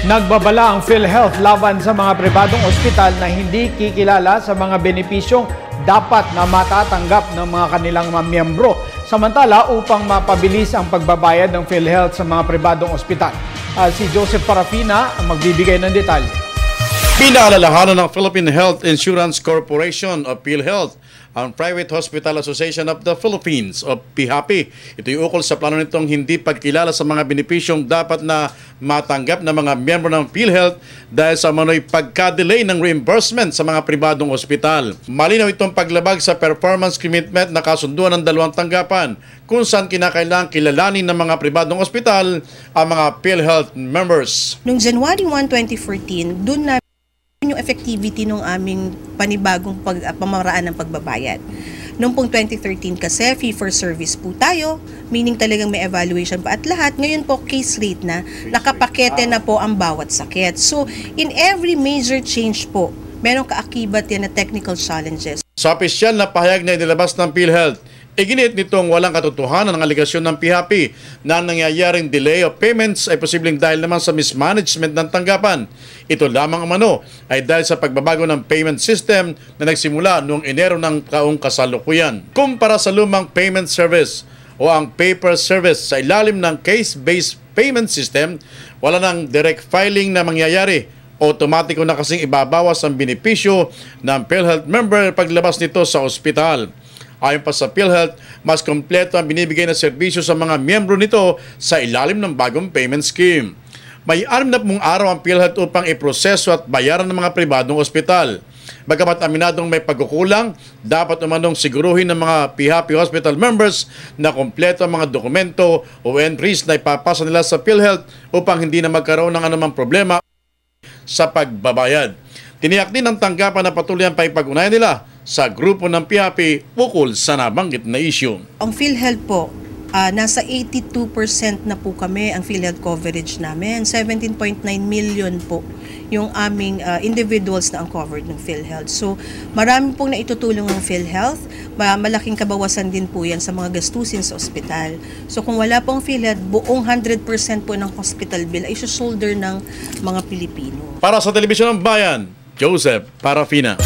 Nagbabala ang PhilHealth laban sa mga pribadong ospital na hindi kikilala sa mga benepisyong dapat na matatanggap ng mga kanilang mga miyembro. Samantala, upang mapabilis ang pagbabayad ng PhilHealth sa mga pribadong ospital, si Joseph Parafina ang magbibigay ng detalye. Pinaalalahanan ng Philippine Health Insurance Corporation o PhilHealth ang Private Hospital Association of the Philippines o PHAPI. Ito'y ukol sa plano nitong hindi pagkilala sa mga benepisyong dapat na matanggap ng mga miyembro ng PhilHealth dahil sa manoy pagka-delay ng reimbursement sa mga pribadong ospital. Malinaw itong paglabag sa performance commitment na kasunduan ng dalawang tanggapan kung saan kinakailangang kilalanin ng mga pribadong ospital ang mga PhilHealth members. Noong January 1, 2014, doon na yung effectivity ng aming panibagong pamaraan ng pagbabayad. Noong pong 2013 kasi, fee-for-service po tayo, meaning talagang may evaluation pa at lahat. Ngayon po, case rate na, nakapakete na po ang bawat sakit. So, in every major change po, merong kaakibat yan na technical challenges. Sa opisyal na pahayag na inilabas ng PhilHealth, iginiit nitong walang katotohanan ng aligasyon ng PHAPI na nangyayaring delay of payments ay posibleng dahil naman sa mismanagement ng tanggapan. Ito lamang umano ay dahil sa pagbabago ng payment system na nagsimula noong Enero ng taong kasalukuyan. Kumpara sa lumang payment service o ang paper service sa ilalim ng case-based payment system, wala nang direct filing na mangyayari. Automatiko na kasing ibabawas ang benepisyo ng PhilHealth member paglabas nito sa ospital. Ayon pa sa PhilHealth, mas kompleto ang binibigay na serbisyo sa mga miyembro nito sa ilalim ng bagong payment scheme. May 60 araw ang PhilHealth upang iproseso at bayaran ng mga pribadong ospital. Bagamat aminadong may pagkukulang, dapat umanong siguruhin ng mga PHAPI hospital members na kompleto ang mga dokumento o entries na ipapasa nila sa PhilHealth upang hindi na magkaroon ng anumang problema sa pagbabayad. Tiniyak din ng tanggapan na patuloy ang paipag-unayan nila sa grupo ng PHAPI ukol sa nabanggit na issue. Ang PhilHealth po, nasa 82% na po kami ang PhilHealth coverage namin. 17.9 million po yung aming individuals na ang covered ng PhilHealth. So marami pong naitutulong ng PhilHealth. Malaking kabawasan din po yan sa mga gastusin sa ospital. So kung wala pong PhilHealth, buong 100% po ng hospital bill ay shoulder ng mga Pilipino. Para sa Telebisyon ng Bayan, Joseph Parafina.